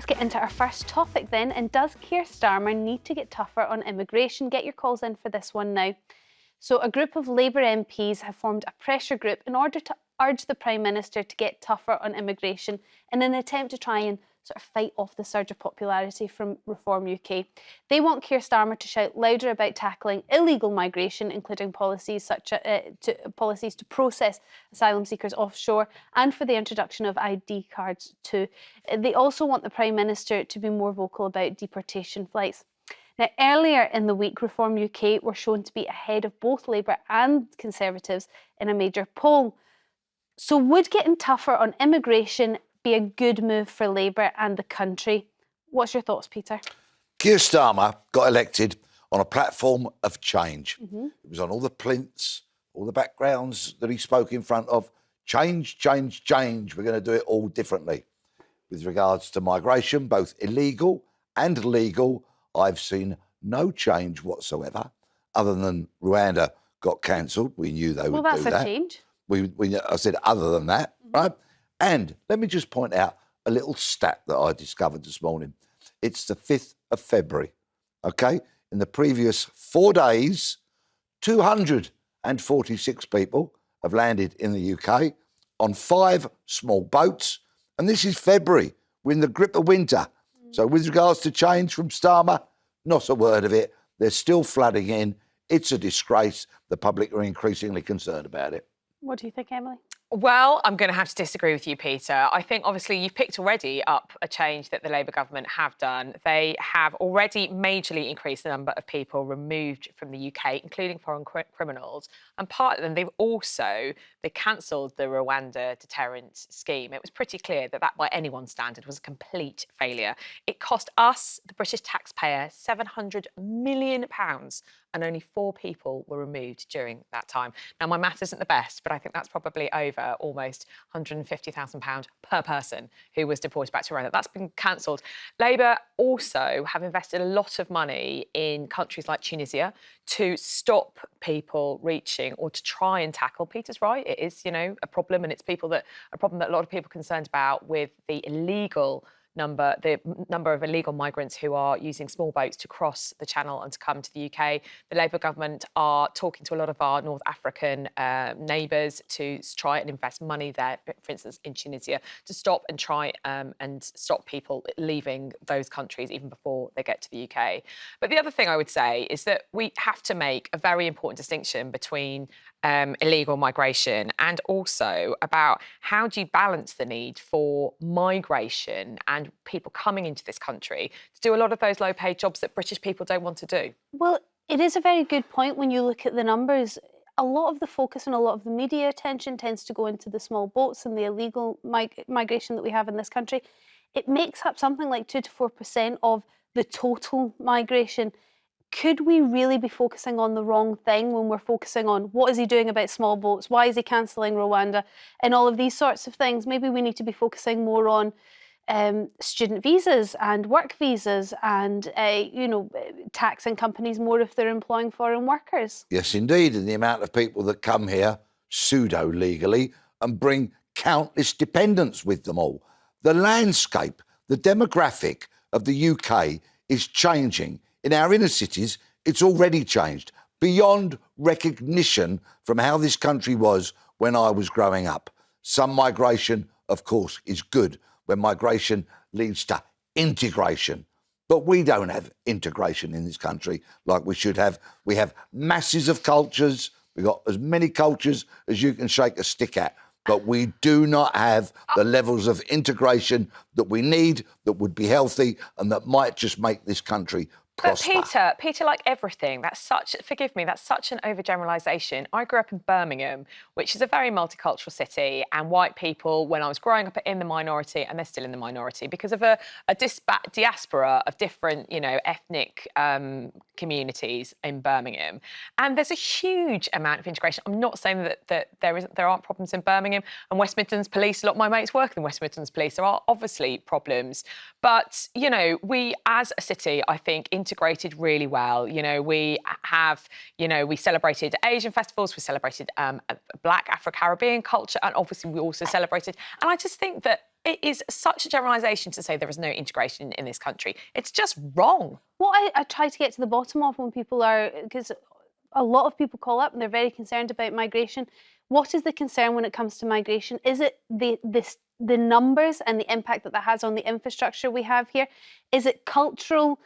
Let's get into our first topic then. And does Keir Starmer need to get tougher on immigration? Get your calls in for this one now. So a group of Labour MPs have formed a pressure group in order to urge the Prime Minister to get tougher on immigration in an attempt to try and sort of fight off the surge of popularity from Reform UK. They want Keir Starmer to shout louder about tackling illegal migration, including policies to process asylum seekers offshore and for the introduction of ID cards too. They also want the Prime Minister to be more vocal about deportation flights. Now, earlier in the week, Reform UK were shown to be ahead of both Labour and Conservatives in a major poll. So would getting tougher on immigration be a good move for Labour and the country? What's your thoughts, Peter? Keir Starmer got elected on a platform of change. It was on all the plinths, all the backgrounds that he spoke in front of. Change, change, change. We're going to do it all differently. With regards to migration, both illegal and legal, I've seen no change whatsoever, other than Rwanda got cancelled. We knew they would do that. Well, that's a change. I said other than that, right? And let me just point out a little stat that I discovered this morning. It's the 5th of February, okay? In the previous 4 days, 246 people have landed in the UK on 5 small boats, and this is February. We're in the grip of winter. So with regards to change from Starmer, not a word of it. They're still flooding in. It's a disgrace. The public are increasingly concerned about it. What do you think, Emily? Well, I'm going to have to disagree with you, Peter. I think, obviously, you've picked already up a change that the Labour government have done. They have already majorly increased the number of people removed from the UK, including foreign criminals. And part of them, they cancelled the Rwanda deterrent scheme. It was pretty clear that by anyone's standard was a complete failure. It cost us, the British taxpayer, £700 million, and only 4 people were removed during that time. Now, my math isn't the best, but I think that's probably over almost £150,000 per person who was deported back to Rwanda. That's been cancelled. Labour also have invested a lot of money in countries like Tunisia to stop people reaching or to try and tackle. Peter's right, it is, a problem, and it's a problem that a lot of people are concerned about with the number of illegal migrants who are using small boats to cross the Channel and to come to the UK. The Labour government are talking to a lot of our North African neighbours to try and invest money there, for instance, in Tunisia, to stop and try and stop people leaving those countries even before they get to the UK. But the other thing I would say is that we have to make a very important distinction between illegal migration and also about how do you balance the need for migration and people coming into this country to do a lot of those low-paid jobs that British people don't want to do. Well, it is a very good point when you look at the numbers. A lot of the focus and a lot of the media attention tends to go into the small boats and the illegal migration that we have in this country. It makes up something like 2 to 4% of the total migration. Could we really be focusing on the wrong thing when we're focusing on what is he doing about small boats? Why is he cancelling Rwanda? And all of these sorts of things. Maybe we need to be focusing more on student visas and work visas and, taxing companies more if they're employing foreign workers. Yes, indeed. And the amount of people that come here pseudo-legally and bring countless dependents with them all. The landscape, the demographic of the UK is changing. In our inner cities, it's already changed beyond recognition from how this country was when I was growing up. Some migration, of course, is good when migration leads to integration. But we don't have integration in this country like we should have. We have masses of cultures. We've got as many cultures as you can shake a stick at. But we do not have the levels of integration that we need, that would be healthy and that might just make this country prosper. But Peter, like everything, that's such an overgeneralisation. I grew up in Birmingham, which is a very multicultural city, and white people, when I was growing up, are in the minority, and they're still in the minority because of a diaspora of different, ethnic communities in Birmingham. And there's a huge amount of integration. I'm not saying that there aren't problems in Birmingham, and West Midlands Police, a lot of my mates work in West Midlands Police. There are obviously problems. But, we as a city, I think, integrated really well. We have, we celebrated Asian festivals, we celebrated Black Afro-Caribbean culture, and obviously we also celebrated. And I just think that it is such a generalisation to say there is no integration in this country. It's just wrong. What I try to get to the bottom of when people are, because a lot of people call up and they're very concerned about migration. What is the concern when it comes to migration? Is it the numbers and the impact that has on the infrastructure we have here? Is it cultural,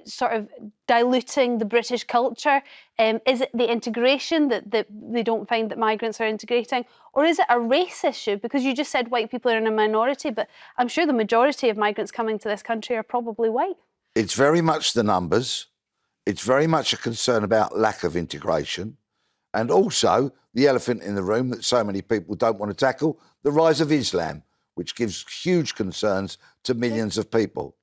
sort of diluting the British culture? Is it the integration that they don't find that migrants are integrating? Or is it a race issue? Because you just said white people are in a minority, but I'm sure the majority of migrants coming to this country are probably white. It's very much the numbers. It's very much a concern about lack of integration. And also the elephant in the room that so many people don't want to tackle, the rise of Islam, which gives huge concerns to millions of people.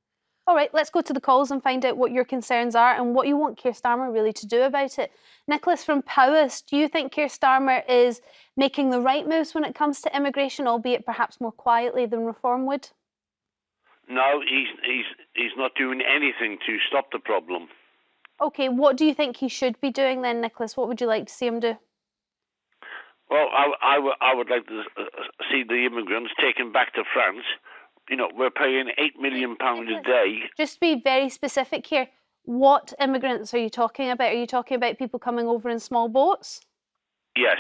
All right, let's go to the calls and find out what your concerns are and what you want Keir Starmer really to do about it. Nicholas from Powys, do you think Keir Starmer is making the right moves when it comes to immigration, albeit perhaps more quietly than Reform would? No, he's not doing anything to stop the problem. OK, what do you think he should be doing then, Nicholas? What would you like to see him do? Well, I would like to see the immigrants taken back to France. You know, we're paying £8 million a day. Just to be very specific here, what immigrants are you talking about? Are you talking about people coming over in small boats? Yes.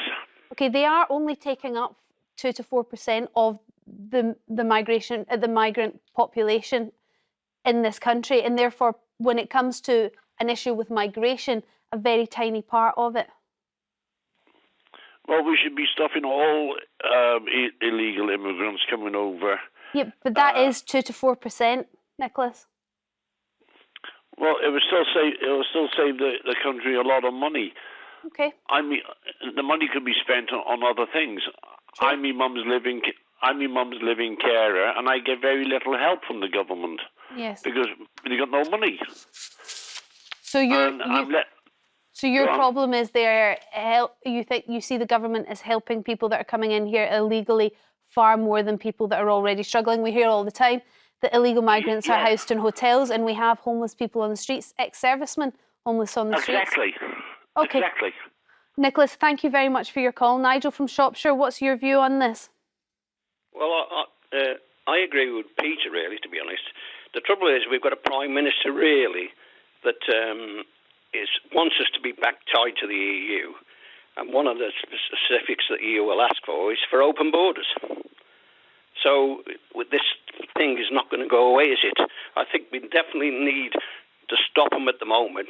OK, they are only taking up 2 to 4% of the migrant population in this country, and therefore, when it comes to an issue with migration, a very tiny part of it. Well, we should be stopping all illegal immigrants coming over. Yeah, but that is 2 to 4%, Nicholas. Well, it would still save the country a lot of money. Okay. I mean, the money could be spent on other things. Sure. I'm my mum's living carer, and I get very little help from the government. Yes. Because they got no money. So your problem is you see the government as helping people that are coming in here illegally far more than people that are already struggling. We hear all the time that illegal migrants are housed in hotels, and we have homeless people on the streets, ex-servicemen homeless on the streets. Exactly. Okay. Exactly. Nicholas, thank you very much for your call. Nigel from Shropshire, what's your view on this? Well, I agree with Peter, really, to be honest. The trouble is we've got a Prime Minister, really, that wants us to be back tied to the EU. And one of the specifics that the EU will ask for is for open borders. So this thing is not going to go away, is it? I think we definitely need to stop them at the moment.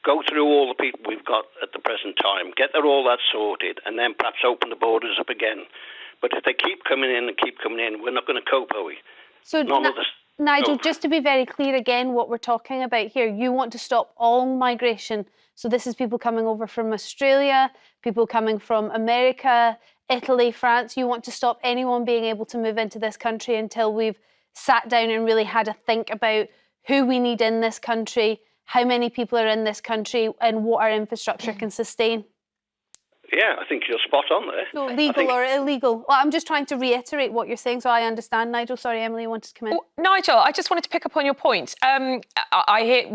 Go through all the people we've got at the present time, get all that sorted, and then perhaps open the borders up again. But if they keep coming in and keep coming in, we're not going to cope, are we? So, Nigel, just to be very clear again, what we're talking about here, you want to stop all migration. So this is people coming over from Australia, people coming from America, Italy, France. You want to stop anyone being able to move into this country until we've sat down and really had a think about who we need in this country, how many people are in this country, and what our infrastructure can sustain. Yeah, I think you're spot on there. So legal or illegal? Well, I'm just trying to reiterate what you're saying, so I understand. Nigel, sorry, Emily wanted to come in. Well, Nigel, I just wanted to pick up on your point. I hear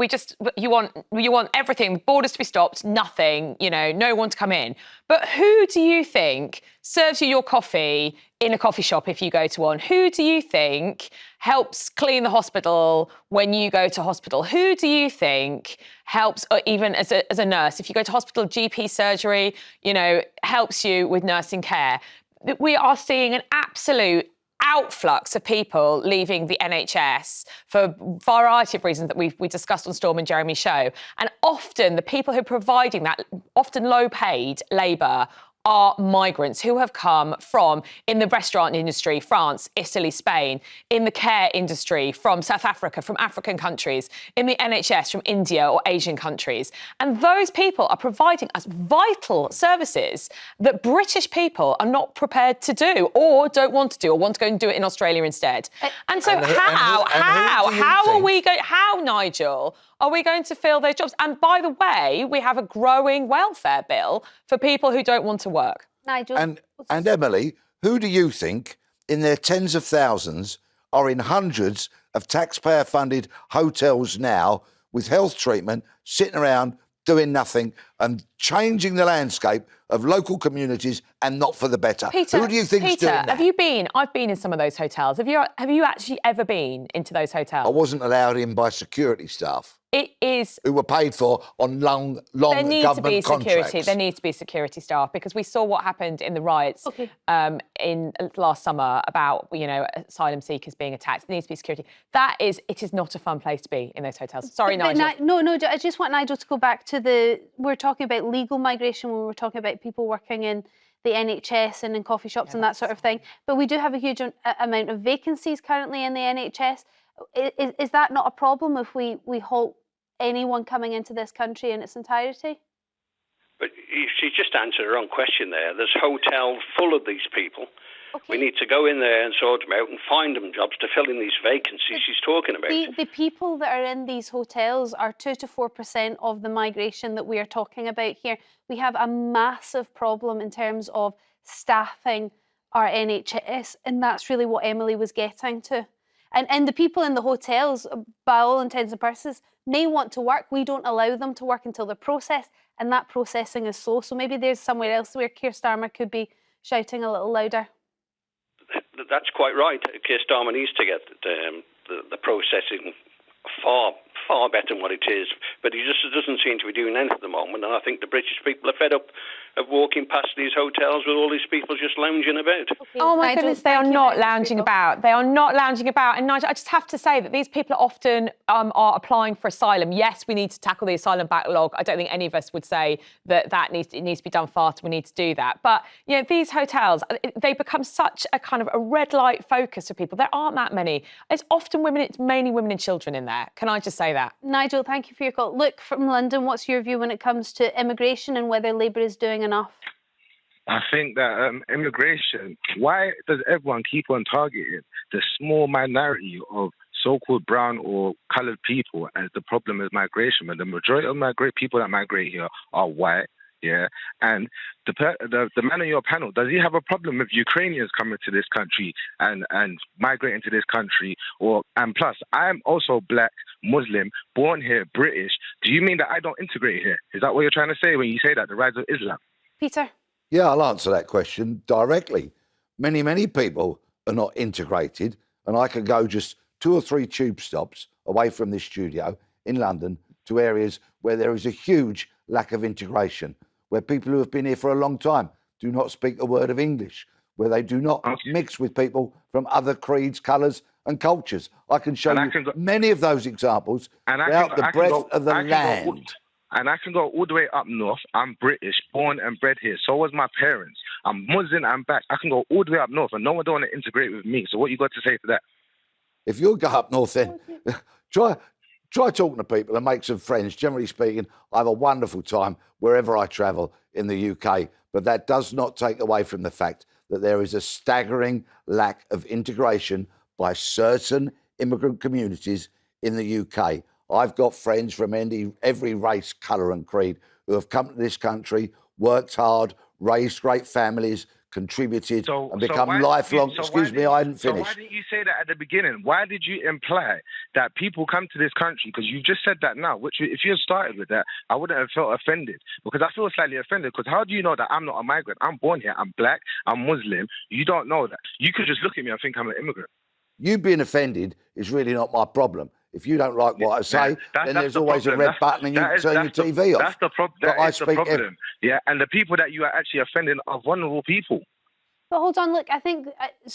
you want everything, borders to be stopped, nothing, no one to come in. But who do you think serves you your coffee in a coffee shop if you go to one? Who do you think helps clean the hospital when you go to hospital? Who do you think helps, or even as a nurse, if you go to hospital, GP surgery, helps you with nursing care? We are seeing an absolute outflux of people leaving the NHS for a variety of reasons that we discussed on Storm and Jeremy's show. And often the people who are providing that, often low-paid labour, are migrants who have come from, in the restaurant industry, France, Italy, Spain, in the care industry, from South Africa, from African countries, in the NHS, from India or Asian countries. And those people are providing us vital services that British people are not prepared to do, or don't want to do, or want to go and do it in Australia instead. And so how, Nigel, are we going to fill those jobs? And by the way, we have a growing welfare bill for people who don't want to work. Nigel. And Emily, who do you think in their tens of thousands are in hundreds of taxpayer-funded hotels now with health treatment, sitting around doing nothing and changing the landscape of local communities and not for the better. Peter, Who do you think is doing that? have you been? I've been in some of those hotels. Have you actually ever been into those hotels? I wasn't allowed in by security staff It is. who were paid for on long There needs to be government security. contracts. There needs to be security staff because we saw what happened in the riots in last summer about asylum seekers being attacked. There needs to be security. It is not a fun place to be in those hotels. Sorry, Nigel. No, I just want Nigel to go back to we're talking about legal migration when we're talking about people working in the NHS and in coffee shops and that sort of thing. But we do have a huge amount of vacancies currently in the NHS. Is that not a problem if we halt anyone coming into this country in its entirety? But she just answered her own question there. There's hotels full of these people. Okay. We need to go in there and sort them out and find them jobs to fill in these vacancies she's talking about. The people that are in these hotels are 2 to 4% of the migration that we are talking about here. We have a massive problem in terms of staffing our NHS, and that's really what Emily was getting to. And the people in the hotels, by all intents and purposes, may want to work. We don't allow them to work until they're processed, and that processing is slow. So maybe there's somewhere else where Keir Starmer could be shouting a little louder. That's quite right. Keir Starmer needs to get the processing far better than what it is, but he just doesn't seem to be doing anything at the moment, and I think the British people are fed up of walking past these hotels with all these people just lounging about. Okay. Oh my goodness, they are not lounging about. They are not lounging about. And Nigel, I just have to say that these people are often are applying for asylum. Yes, we need to tackle the asylum backlog. I don't think any of us would say that needs to be done faster. We need to do that. But these hotels, they become such a kind of a red light focus for people. There aren't that many. It's often women. It's mainly women and children in there. Can I just say that? Nigel, thank you for your call. Luke from London, what's your view when it comes to immigration and whether Labour is doing enough? I think that immigration, why does everyone keep on targeting the small minority of so-called brown or coloured people as the problem is migration? When the majority of people that migrate here are white, and the man on your panel, does he have a problem with Ukrainians coming to this country and migrating to this country? And plus, I'm also black, Muslim, born here, British. Do you mean that I don't integrate here? Is that what you're trying to say when you say that, the rise of Islam? Peter? Yeah, I'll answer that question directly. Many people are not integrated, and I could go just 2 or 3 tube stops away from this studio in London to areas where there is a huge lack of integration, where people who have been here for a long time do not speak a word of English, where they do not mix with people from other creeds, colours and cultures. I can show you many of those examples throughout the breadth of the land. And I can go all the way up north. I'm British, born and bred here. So was my parents. I'm Muslim, I'm back. I can go all the way up north and no one don't want to integrate with me. So what you got to say to that? If you go up north then, try talking to people and make some friends. Generally speaking, I have a wonderful time wherever I travel in the UK. But that does not take away from the fact that there is a staggering lack of integration by certain immigrant communities in the UK. I've got friends from every race, colour and creed who have come to this country, worked hard, raised great families, contributed and become lifelong... Excuse me, I hadn't finished. So why didn't you say that at the beginning? Why did you imply that people come to this country? Because you just said that now, which if you had started with that, I wouldn't have felt offended. Because I feel slightly offended, because how do you know that I'm not a migrant? I'm born here, I'm black, I'm Muslim. You don't know that. You could just look at me and think I'm an immigrant. You being offended is really not my problem. If you don't like what I say, then there's always a red button and you can turn your TV off. That's the problem. That is the problem. Yeah, and the people that you are actually offending are vulnerable people. But hold on, look, I think...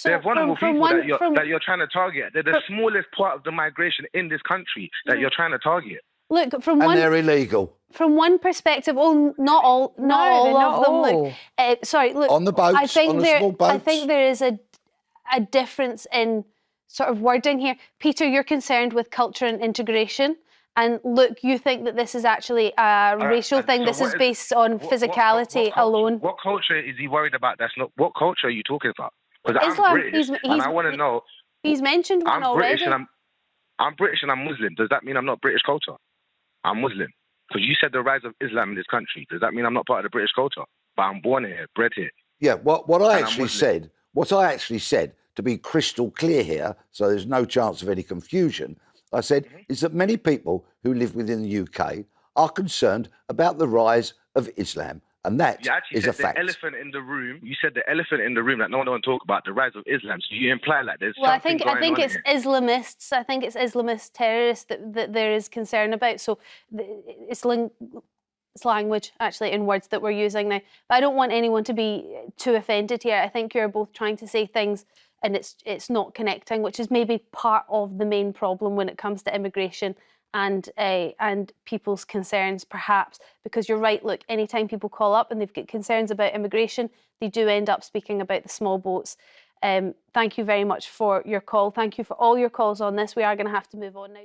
They're vulnerable people that you're trying to target. They're the smallest part of the migration in this country that you're trying to target. Look, they're illegal. From one perspective, not all of them. Look, sorry, look... On the boats, on the small boats. I think there is a difference in sort of wording here. Peter, you're concerned with culture and integration. And look, you think that this is actually a racial thing. So this is based on physicality alone. What culture is he worried about? What culture are you talking about? Because Islam. I'm British, and I want to know. He's mentioned one already. I'm British and I'm Muslim. Does that mean I'm not British culture? I'm Muslim. Because you said the rise of Islam in this country. Does that mean I'm not part of the British culture? But I'm born here, bred here. Yeah, what I actually said, to be crystal clear here, so there's no chance of any confusion, I said, is that many people who live within the UK are concerned about the rise of Islam. And that You actually is a said the fact. elephant in the room. You said the elephant in the room that no one want to talk about the rise of Islam. So you imply like there's Well, something going on I think it's here. Islamists. I think it's Islamist terrorists that there is concern about. So it's language actually in words that we're using now. But I don't want anyone to be too offended here. I think you're both trying to say things and it's not connecting, which is maybe part of the main problem when it comes to immigration and people's concerns, perhaps, because you're right. Look, anytime people call up and they've got concerns about immigration, they do end up speaking about the small boats. Thank you very much for your call. Thank you for all your calls on this. We are going to have to move on now.